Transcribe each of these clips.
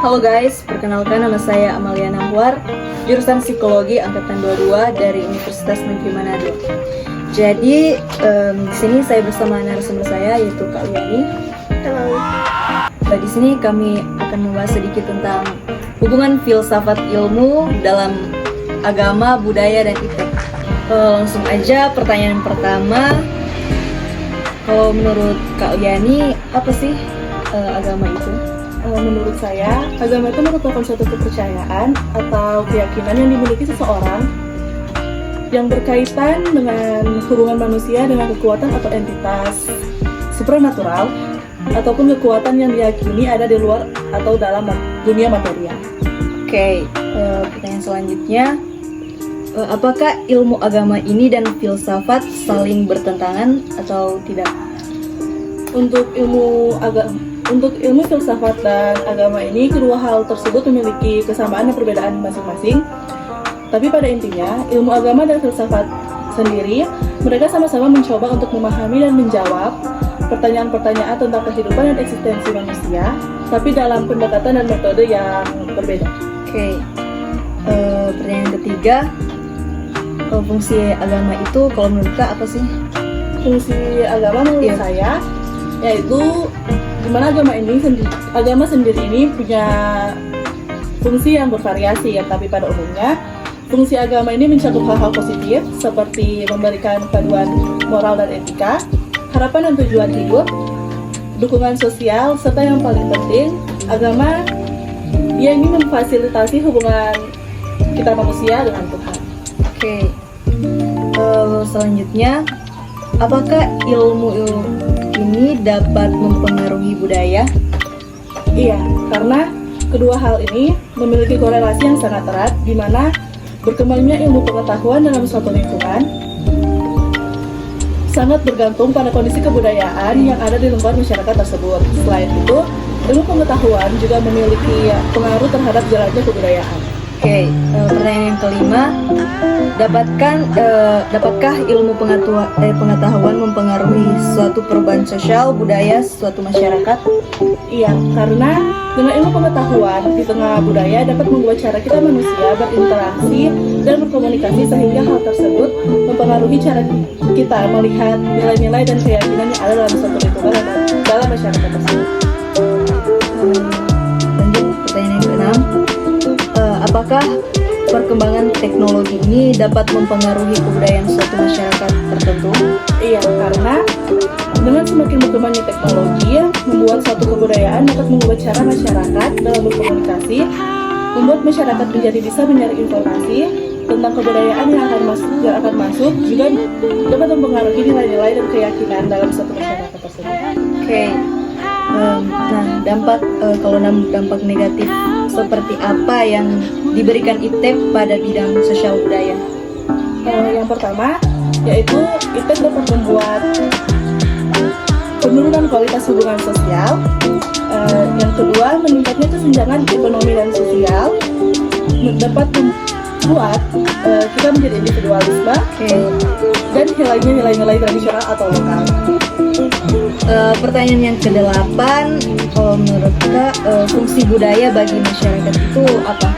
Halo guys, perkenalkan nama saya Amalia Nahwar, jurusan Psikologi Angkatan 22 dari Universitas Negeri Manado. Jadi, di sini saya bersama narasumber saya yaitu Kak Uyani. Halo. Di sini kami akan membahas sedikit tentang hubungan filsafat ilmu dalam agama, budaya, dan iptek. Langsung aja pertanyaan pertama. Kalau menurut Kak Uyani, apa sih agama itu? Menurut saya, agama itu merupakan suatu kepercayaan atau keyakinan yang dimiliki seseorang yang berkaitan dengan hubungan manusia dengan kekuatan atau entitas supranatural ataupun kekuatan yang diyakini ada di luar atau dalam dunia material. Oke, pertanyaan selanjutnya, apakah ilmu agama ini dan filsafat saling bertentangan atau tidak? Untuk ilmu filsafat dan agama ini, kedua hal tersebut memiliki kesamaan dan perbedaan masing-masing. Tapi pada intinya, ilmu agama dan filsafat sendiri, mereka sama-sama mencoba untuk memahami dan menjawab pertanyaan-pertanyaan tentang kehidupan dan eksistensi manusia, tapi dalam pendekatan dan metode yang berbeda. Oke, pertanyaan ketiga, fungsi agama itu kalau menurut Kak apa sih? Fungsi agama menurut saya, yaitu dimana agama sendiri ini punya fungsi yang bervariasi ya, tapi pada umumnya fungsi agama ini mencakup hal-hal positif seperti memberikan panduan moral dan etika, harapan dan tujuan hidup, dukungan sosial, serta yang paling penting, agama yang ingin memfasilitasi hubungan kita manusia dengan Tuhan. Oke, selanjutnya, apakah ilmu ini dapat mempengaruhi budaya? Iya, karena kedua hal ini memiliki korelasi yang sangat erat, di mana berkembangnya ilmu pengetahuan dalam suatu lingkungan sangat bergantung pada kondisi kebudayaan yang ada di lingkungan masyarakat tersebut. Selain itu, ilmu pengetahuan juga memiliki pengaruh terhadap jalannya kebudayaan. Oke, pertanyaan yang kelima, dapatkah ilmu pengetahuan mempengaruhi suatu perubahan sosial, budaya, suatu masyarakat? Iya, karena dengan ilmu pengetahuan di tengah budaya dapat membuat cara kita manusia berinteraksi dan berkomunikasi, sehingga hal tersebut mempengaruhi cara kita melihat nilai-nilai dan keyakinan yang ada dalam suatu lingkungan dan dalam masyarakat tersebut. Lanjut, pertanyaan yang keenam, apakah perkembangan teknologi ini dapat mempengaruhi kebudayaan suatu masyarakat tertentu? Iya, karena dengan semakin berkembangnya teknologi, membuat suatu kebudayaan dapat mengubah cara masyarakat dalam berkomunikasi, membuat masyarakat menjadi bisa mencari informasi tentang kebudayaan yang akan masuk, juga dapat mempengaruhi nilai-nilai dan keyakinan dalam suatu masyarakat tersebut. Oke, kalau dampak negatif seperti apa yang diberikan iptek pada bidang sosial budaya? Yang pertama, yaitu iptek dapat membuat penurunan kualitas hubungan sosial. Yang kedua, meningkatnya kesenjangan ekonomi dan sosial, dapat membuat kita menjadi individualisme, dan hilangnya nilai-nilai tradisional atau lokal. Pertanyaan yang kedelapan, menurut Kak, fungsi budaya bagi masyarakat itu apa?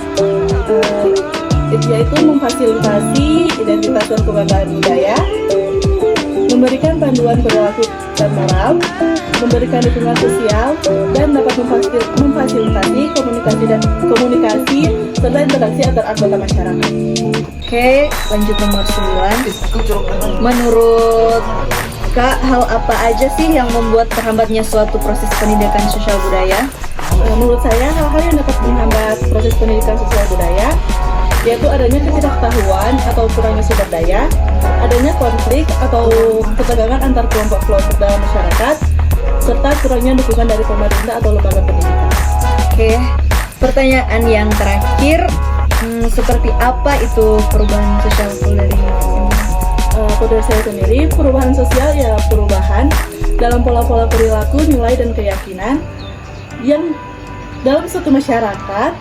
Yaitu memfasilitasi identitas dan kebanggaan budaya, memberikan panduan perilaku dan moral, memberikan dukungan sosial, dan dapat memfasilitasi komunikasi serta interaksi antar anggota masyarakat. Oke, lanjut nomor 9. Menurut Kak, hal apa aja sih yang membuat terhambatnya suatu proses pendidikan sosial budaya? Menurut saya, hal-hal yang dapat menghambat proses pendidikan sosial budaya yaitu adanya ketidaktahuan atau kurangnya sumber daya, adanya konflik atau ketegangan antar kelompok-kelompok dalam masyarakat, serta kurangnya dukungan dari pemerintah atau lembaga pendidikan. Oke, pertanyaan yang terakhir, seperti apa itu perubahan sosial dari Pada saya sendiri, perubahan sosial ya perubahan dalam pola-pola perilaku, nilai, dan keyakinan yang dalam suatu masyarakat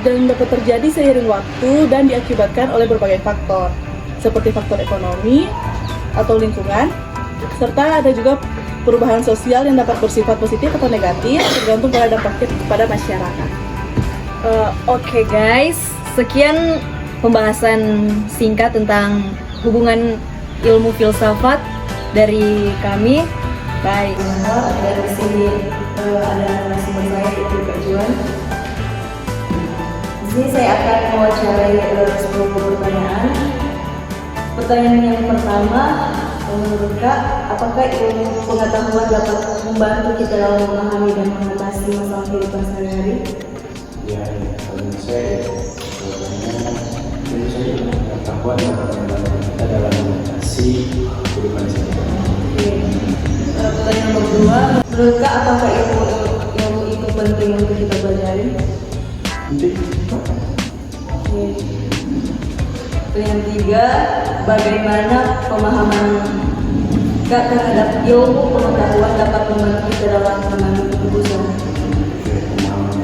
dan dapat terjadi seiring waktu dan diakibatkan oleh berbagai faktor seperti faktor ekonomi atau lingkungan, serta ada juga perubahan sosial yang dapat bersifat positif atau negatif tergantung pada dampaknya kepada masyarakat. Oke guys, sekian pembahasan singkat tentang hubungan ilmu filsafat dari kami. Baik, dan di sini ada narasumber saya yaitu Kak Juan. Di sini saya akan mewawancarai 10 pertanyaan. Pertanyaan yang pertama, menurut Kak, apakah ilmu pengetahuan dapat membantu kita dalam memahami dan mengatasi masalah kehidupan sehari-hari? Ya, kalau saya sebenarnya tentu saja pengetahuan dapat membantu kita dalam mengatasi kehidupan sehari-hari. Oke. Pertanyaan nomor 2, menurut Kak, apakah ilmu itu penting untuk kita pelajari? Penting. Oke. Pertanyaan 3, bagaimana pemahaman Kak terhadap ilmu pengetahuan dapat membantu kita dalam mengambil keputusan? Pemahaman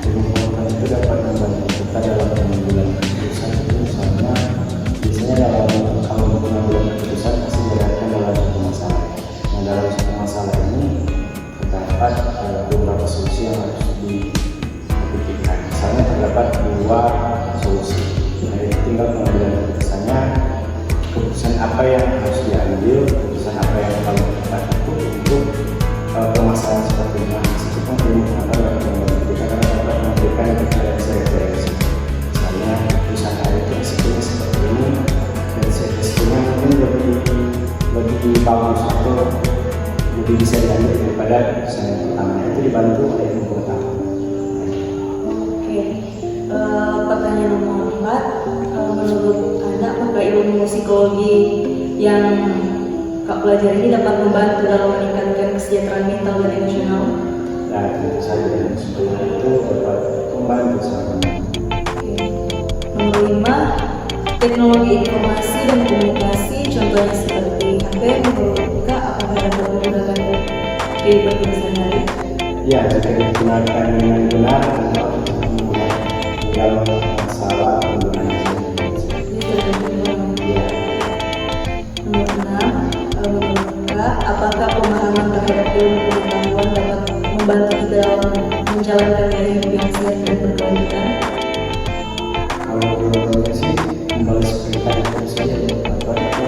ilmu pengetahuan itu dapat membantu kita dalam pengambilan keputusan itu misalnya biasanya kalau pengambilan keputusan pasti dilihatkan dalam satu masalah. Nah, dalam satu masalah ini terdapat beberapa solusi yang harus dipikirkan. Misalnya terdapat 2 solusi. Nah, itu tinggal pengambilan keputusannya. Keputusan apa yang harus diambil, keputusan apa yang paling tepat itu untuk permasalahan seperti ini. Meskipun ilmu pengetahuan dapat membantu kita karena dapat memberikan referensi. Misalnya perusahaan A itu resikonya seperti ini dan resikonya mungkin lebih bagus atau lebih bisa diambil daripada perusahaan yang pertama. Itu dibantu oleh ilmu pengetahuan. Oke. Pertanyaan nomor 4, menurut Anda apakah ilmu psikologi yang Kak pelajari ini dapat membantu dalam meningkatkan kesejahteraan mental dan emosional? Nah, tentu saja ilmu psikologi itu dapat membantu sangat. Oke. Nomor 5, teknologi informasi dan komunikasi contohnya seperti HP, menurut Kak apakah dapat menggunakan kehidupan kita sehari-hari? Ya, jika digunakan dengan benar untuk dalam masalah penggunaan Ini tergantung orang. ya. Nomor 6, menurut Kak, apakah pemahaman terhadap ilmu pengetahuan dapat membantu kita dalam menjalankan gaya hidup yang sehat dan berkelanjutan? Kalau menurut sih kembali seperti tadi itu saja apa itu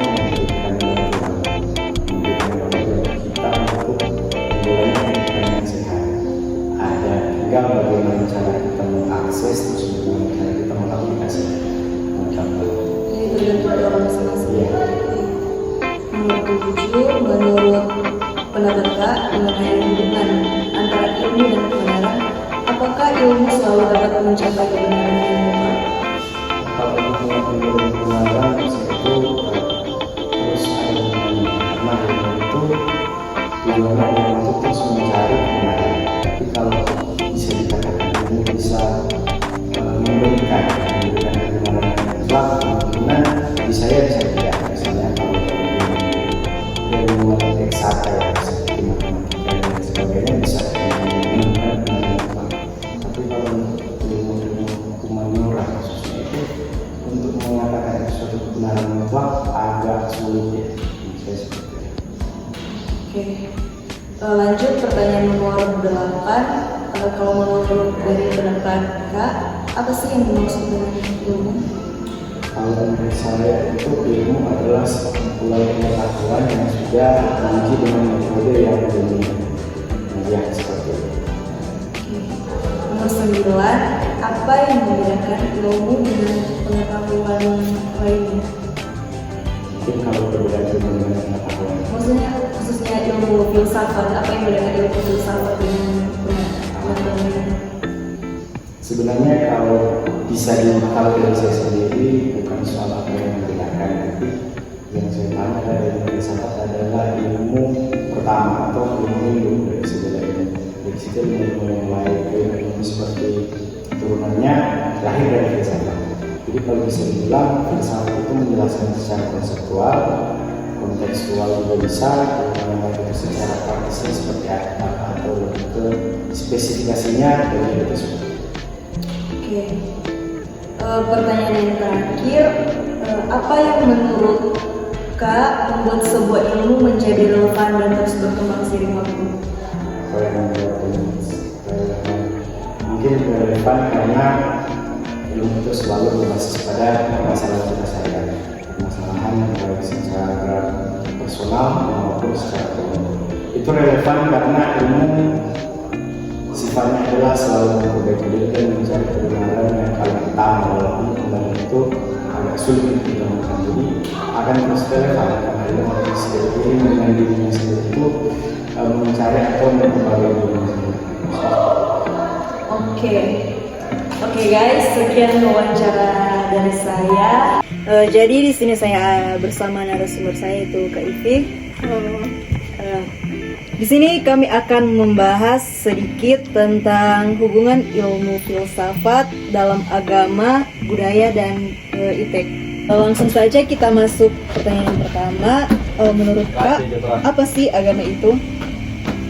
memberikan kita untuk menjalani kehidupan yang sehat. Ada tinggal bagaimana cara kita mengakses terus bagaimana cara kita mengaplikasi pengetahuan. Ini tergantung dari orang masing-masing. Iya. Nomor 7, menurut pendapat Kak mengenai hubungan antara ilmu dan kebenaran, apakah ilmu selalu dapat mencapai kebenaran yang benar? Kalau hubungan kebenaran itu terus ada hubungannya karena ilmu itu tujuannya ilmu itu terus mencari kebenaran. Tapi kalau bisa dikatakan ilmu bisa memberikan kebenaran yang mutlak, kemungkinan bisa ya bisa tidak. Misalnya kalau ilmu eksakta ya seperti matematika dan sebagainya bisa menemukan kebenaran mutlak. Tapi kalau ilmu humaniora khususnya itu untuk mengatakan suatu kebenaran mutlak agak sulit ya. Saya seperti itu. Oke. Lanjut pertanyaan nomor 8. Kalau menurut dari pendapat Kak, apa sih yang dimaksud dengan ilmu? Kalau menurut saya itu ilmu adalah sekumpulan pengetahuan yang sudah diuji dengan metode yang ilmiah. Ya seperti itu. Nomor 9, apa yang membedakan ilmu dengan pengetahuan lainnya? Mungkin kalau perbedaan ilmu dengan pengetahuan. Maksudnya khususnya ilmu filsafat, apa yang membedakan ilmu filsafat dengan pengetahuan lainnya? Sebenarnya kalau bisa kalau dari saya sendiri bukan soal apa yang membedakan, tapi yang saya paham adalah ilmu filsafat adalah ilmu pertama atau ilmu induk dari segala ilmu. Dari situ ilmu yang lain, ilmu seperti turunannya lahir dari filsafat. Jadi kalau bisa dibilang filsafat itu menjelaskan secara konseptual, kontekstual juga bisa, kemudian itu secara praktisnya seperti apa atau lebih ke spesifikasinya dari itu seperti itu. Oke. Pertanyaan yang terakhir, apa yang menurut Kak membuat sebuah ilmu menjadi relevan dan terus berkembang seiring waktu? Kalau yang membuat mungkin relevan karena ilmu itu selalu berbasis pada permasalahan kita sehari-hari, permasalahan baik secara personal maupun secara umum. Itu relevan karena ilmu sifatnya adalah selalu memperbaiki diri dan mencari kebenaran yang paling utama, walaupun kebenaran itu agak sulit untuk ditemukan. Jadi akan terus relevan karena ilmu sendiri dengan dirinya sendiri itu mencari atau memperbarui dirinya sendiri. Oke guys, sekian wawancara dari saya. Jadi di sini saya bersama narasumber saya itu Kak Ivi. Di sini kami akan membahas sedikit tentang hubungan ilmu filsafat dalam agama, budaya, dan ITEK. Langsung saja kita masuk pertanyaan yang pertama. Menurut Kak, apa sih agama itu?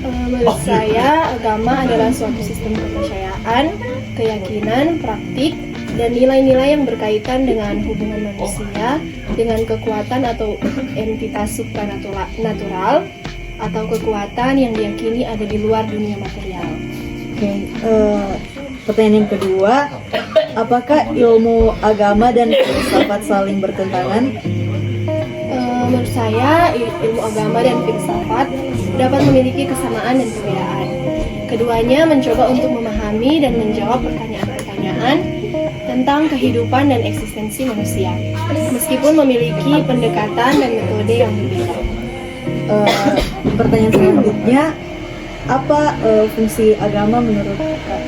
Menurut saya, agama adalah suatu sistem kepercayaan, keyakinan, praktik, dan nilai-nilai yang berkaitan dengan hubungan manusia dengan kekuatan atau entitas supranatural atau kekuatan yang diyakini ada di luar dunia material. Pertanyaan yang kedua, apakah ilmu agama dan filsafat saling bertentangan? Menurut saya, ilmu agama dan filsafat dapat memiliki kesamaan dan perbedaan. Keduanya mencoba untuk memahami dan menjawab pertanyaan-pertanyaan tentang kehidupan dan eksistensi manusia, meskipun memiliki pendekatan dan metode yang berbeda. Pertanyaan selanjutnya, apa fungsi agama menurut Kak?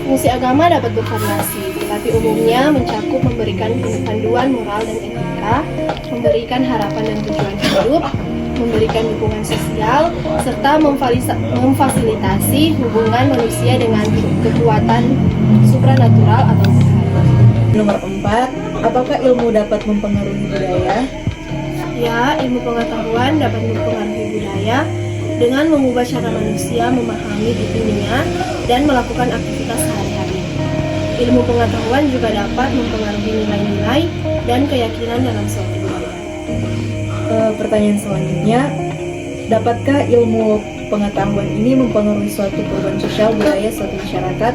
Fungsi agama dapat bervariasi, tetapi umumnya mencakup memberikan panduan moral dan etika, memberikan harapan dan tujuan hidup, memberikan dukungan sosial, serta memfasilitasi hubungan manusia dengan kekuatan supranatural atau Tuhan. Nomor 4, apakah ilmu dapat mempengaruhi budaya? Ya, ilmu pengetahuan dapat mempengaruhi budaya dengan mengubah cara manusia memahami dunia dan melakukan aktivitas sehari-hari. Ilmu pengetahuan juga dapat mempengaruhi nilai-nilai dan keyakinan dalam suatu budaya. Pertanyaan selanjutnya, dapatkah ilmu pengetahuan ini mempengaruhi suatu perubahan sosial budaya suatu masyarakat?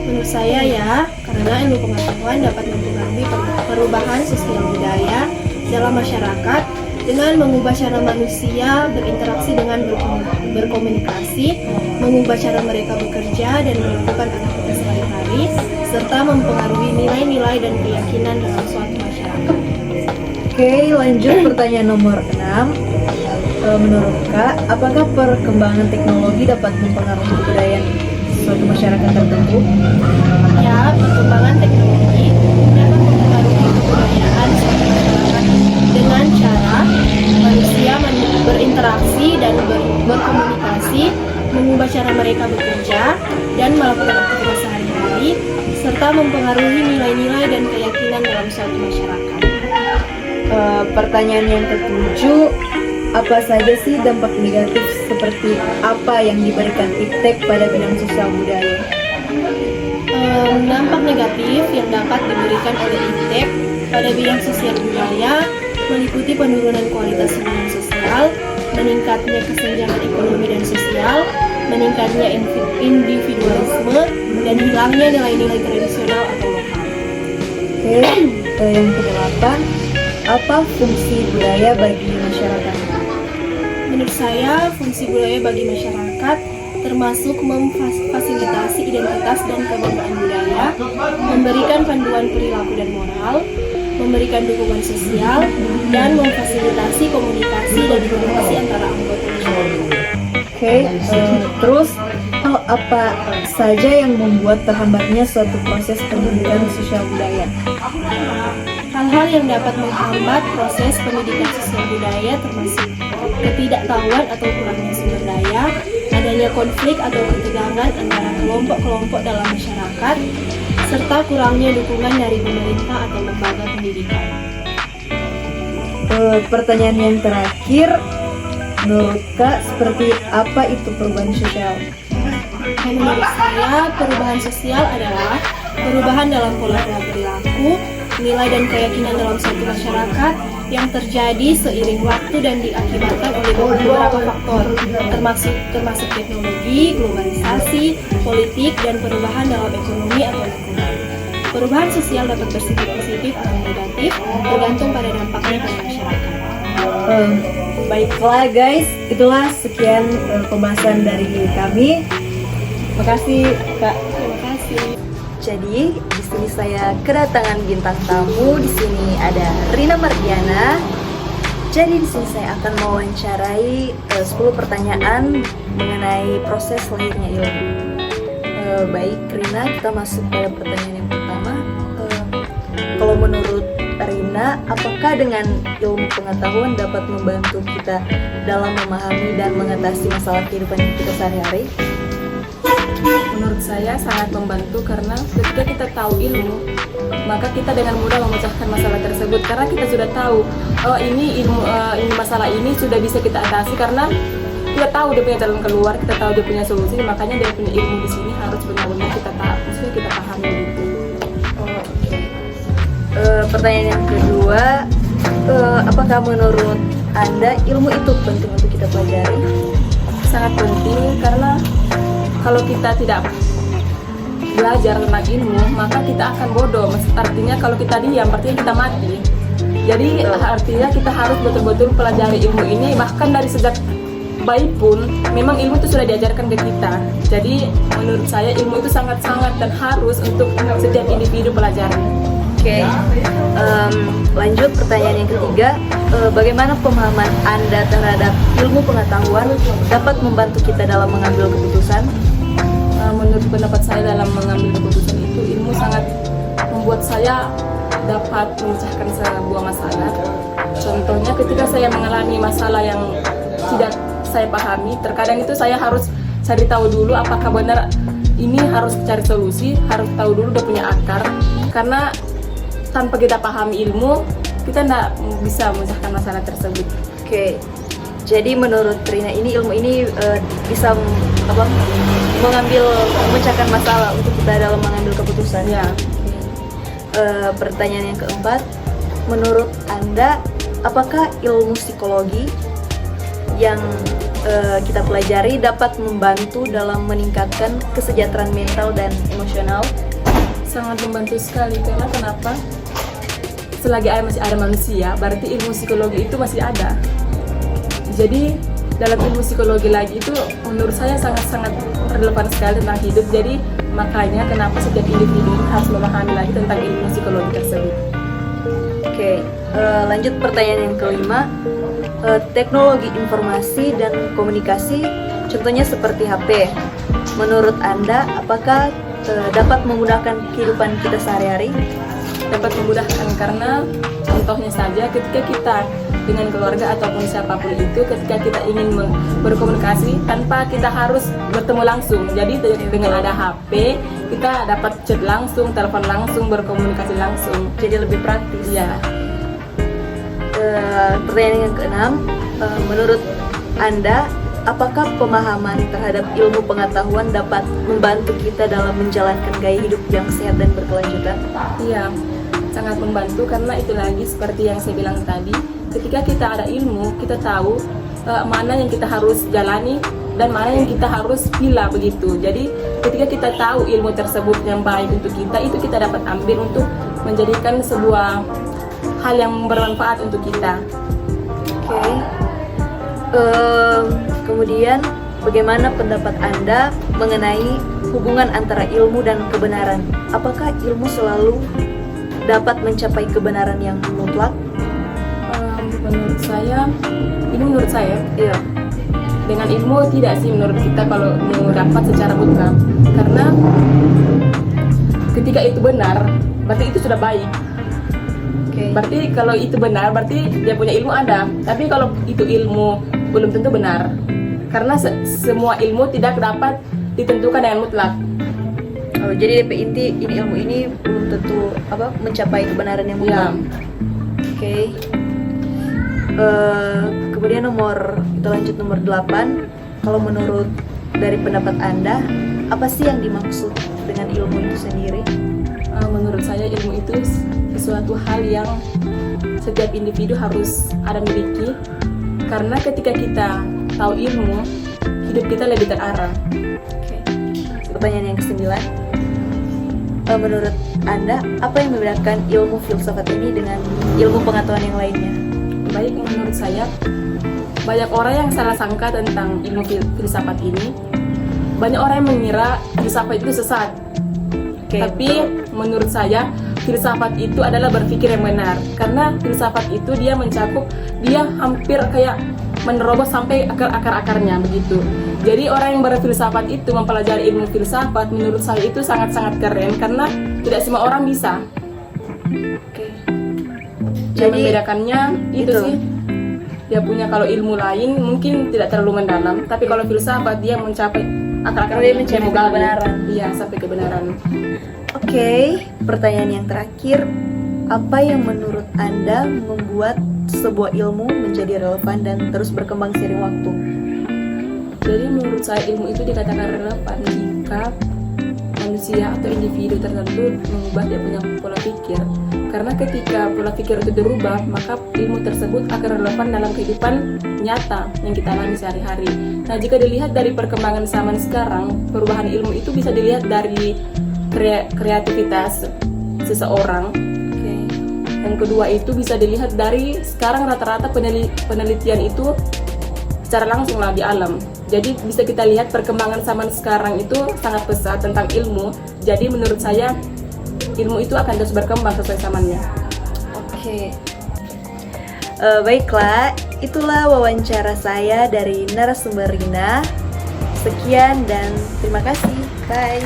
Menurut saya ya, karena ilmu pengetahuan dapat mempengaruhi perubahan sosial budaya dalam masyarakat dengan mengubah cara manusia berinteraksi dengan berkomunikasi, mengubah cara mereka bekerja dan melakukan aktivitas sehari-hari, serta mempengaruhi nilai-nilai dan keyakinan dalam suatu masyarakat. Oke, lanjut pertanyaan nomor 6. Menurut Kak, apakah perkembangan teknologi dapat mempengaruhi kebudayaan suatu masyarakat tertentu? Ya, perkembangan teknologi dapat mempengaruhi kebudayaan suatu masyarakat dengan cara manusia berinteraksi dan berkomunikasi, mengubah cara mereka bekerja dan melakukan aktivitas sehari-hari, serta mempengaruhi nilai-nilai dan keyakinan dalam suatu masyarakat. Pertanyaan yang ke-7, apa saja sih dampak negatif seperti apa yang diberikan ITEK pada bidang sosial budaya? Dampak negatif yang dapat diberikan oleh ITEK pada bidang sosial budaya meliputi penurunan kualitas hubungan sosial, meningkatnya kesenjangan ekonomi dan sosial, meningkatnya individualisme, dan hilangnya nilai-nilai tradisional atau lokal. Oke, yang ke-8, apa fungsi budaya bagi masyarakat? Menurut saya, fungsi budaya bagi masyarakat termasuk memfasilitasi identitas dan kebanggaan budaya, memberikan panduan perilaku dan moral, memberikan dukungan sosial, dan memfasilitasi komunikasi dan informasi antara anggota masyarakat. Oke, terus apa saja yang membuat terhambatnya suatu proses pendidikan sosial budaya? Hal-hal yang dapat menghambat proses pendidikan sosial budaya termasuk ketidaktahuan atau kurangnya sumber daya, adanya konflik atau ketegangan antara kelompok-kelompok dalam masyarakat, serta kurangnya dukungan dari pemerintah atau lembaga pendidikan. Pertanyaan yang terakhir, menurut Kak, seperti apa itu perubahan sosial? Menurut saya, perubahan sosial adalah perubahan dalam pola perilaku, nilai dan keyakinan dalam suatu masyarakat yang terjadi seiring waktu dan diakibatkan oleh beberapa faktor, termasuk teknologi, globalisasi, politik, dan perubahan dalam ekonomi atau lingkungan. Perubahan sosial dapat bersifat positif atau negatif, tergantung pada dampaknya pada masyarakat. Baiklah guys, itulah sekian pembahasan dari kami. Makasih Kak. Terima kasih. Jadi di sini saya kedatangan bintang tamu. Di sini ada Rina Mardiana. Jadi di sini saya akan mewawancarai 10 pertanyaan mengenai proses lahirnya ilmu. Baik Rina, kita masuk pada pertanyaan yang pertama. Kalau menurut Rina, apakah dengan ilmu pengetahuan dapat membantu kita dalam memahami dan mengatasi masalah kehidupan kita sehari-hari? Menurut saya sangat membantu karena ketika kita tahu ilmu, maka kita dengan mudah memecahkan masalah tersebut karena kita sudah tahu ini masalah ini sudah bisa kita atasi karena kita tahu dia punya jalan keluar, kita tahu dia punya solusi, makanya dia punya ilmu di sini harus benar-benar kita tahu, maksudnya kita pahami gitu. Pertanyaan yang kedua, apakah menurut Anda ilmu itu penting untuk kita pelajari? Sangat penting karena kalau kita tidak belajar tentang ilmu, maka kita akan bodoh. Artinya kalau kita diam, artinya kita mati. Jadi artinya kita harus betul-betul pelajari ilmu ini, bahkan dari sejak bayi pun memang ilmu itu sudah diajarkan ke kita. Jadi menurut saya ilmu itu sangat-sangat dan harus untuk setiap individu pelajari. Oke, lanjut pertanyaan yang ketiga, bagaimana pemahaman Anda terhadap ilmu pengetahuan dapat membantu kita dalam mengambil keputusan? Menurut pendapat saya dalam mengambil keputusan itu ilmu sangat membuat saya dapat memecahkan sebuah masalah. Contohnya ketika saya mengalami masalah yang tidak saya pahami, terkadang itu saya harus cari tahu dulu apakah benar ini, harus cari solusi, harus tahu dulu dia punya akar. Karena tanpa kita pahami ilmu, kita tidak bisa memecahkan masalah tersebut. Oke, jadi menurut Rina ini ilmu ini bisa memecahkan masalah untuk kita dalam mengambil keputusan. Ya. Pertanyaan yang keempat, menurut Anda apakah ilmu psikologi yang kita pelajari dapat membantu dalam meningkatkan kesejahteraan mental dan emosional? Sangat membantu sekali karena kenapa? Selagi masih ada manusia, berarti ilmu psikologi itu masih ada. Jadi dalam ilmu psikologi lagi itu menurut saya sangat-sangat relevan sekali tentang hidup. Jadi makanya kenapa setiap individu harus memahami lagi tentang ilmu psikologi tersebut. Oke, lanjut pertanyaan yang kelima, teknologi informasi dan komunikasi, contohnya seperti HP. Menurut Anda, apakah dapat memudahkan kehidupan kita sehari-hari? Dapat memudahkan karena contohnya saja ketika kita dengan keluarga ataupun siapapun itu, ketika kita ingin berkomunikasi tanpa kita harus bertemu langsung. Jadi dengan ada HP, kita dapat chat langsung, telepon langsung, berkomunikasi langsung. Jadi lebih praktis. Ya. Pertanyaan yang keenam, menurut Anda, apakah pemahaman terhadap ilmu pengetahuan dapat membantu kita dalam menjalankan gaya hidup yang sehat dan berkelanjutan? Iya, sangat membantu karena itu lagi seperti yang saya bilang tadi. Ketika kita ada ilmu, kita tahu mana yang kita harus jalani dan mana yang kita harus pilih begitu. Jadi ketika kita tahu ilmu tersebut yang baik untuk kita, itu kita dapat ambil untuk menjadikan sebuah hal yang bermanfaat untuk kita. Oke. Kemudian bagaimana pendapat Anda mengenai hubungan antara ilmu dan kebenaran? Apakah ilmu selalu dapat mencapai kebenaran yang mutlak? Menurut saya, Iya. dengan ilmu tidak sih menurut kita kalau mau dapat secara mutlak. Karena ketika itu benar, berarti itu sudah baik. Oke. Berarti kalau itu benar, berarti dia punya ilmu ada. Tapi kalau itu ilmu belum tentu benar. Karena semua ilmu tidak dapat ditentukan dengan mutlak. Oh, jadi DP inti ini ilmu ini belum tentu mencapai kebenaran yang mutlak. Oke. Kemudian kita lanjut nomor 8. Kalau menurut dari pendapat Anda, apa sih yang dimaksud dengan ilmu itu sendiri? Menurut saya ilmu itu sesuatu hal yang setiap individu harus ada miliki, karena ketika kita tahu ilmu, hidup kita lebih terarah. Oke. Pertanyaan yang ke-9. Menurut Anda, apa yang membedakan ilmu filsafat ini dengan ilmu pengetahuan yang lainnya? Baik, menurut saya banyak orang yang salah sangka tentang ilmu filsafat ini. Banyak orang yang mengira filsafat itu sesat. Oke, Tapi menurut saya filsafat itu adalah berpikir yang benar, karena filsafat itu dia mencakup, dia hampir kayak menerobos sampai akar-akarnya begitu. Jadi orang yang berfilsafat itu mempelajari ilmu filsafat, menurut saya itu sangat-sangat keren, karena tidak semua orang bisa. Oke. Yang Jadi membedakannya itu sih, dia punya, kalau ilmu lain mungkin tidak terlalu mendalam, tapi kalau filsafat dia mencapai akar-akar Dia mencari menggali. kebenaran. Iya, sampai kebenaran. Oke, pertanyaan yang terakhir, apa yang menurut Anda membuat sebuah ilmu menjadi relevan dan terus berkembang seiring waktu? Jadi menurut saya ilmu itu dikatakan relevan jika manusia atau individu tertentu mengubah dia punya pola pikir. Karena ketika pola pikir itu berubah, maka ilmu tersebut akan relevan dalam kehidupan nyata yang kita alami sehari-hari. Nah, jika dilihat dari perkembangan zaman sekarang, perubahan ilmu itu bisa dilihat dari kreativitas seseorang. Oke. Yang kedua itu bisa dilihat dari sekarang rata-rata penelitian itu secara langsung lah di alam. Jadi bisa kita lihat perkembangan zaman sekarang itu sangat pesat tentang ilmu. Jadi menurut saya ilmu itu akan terus berkembang sesuai zamannya. Oke. Baiklah, itulah wawancara saya dari narasumber Rina. Sekian dan terima kasih. Bye.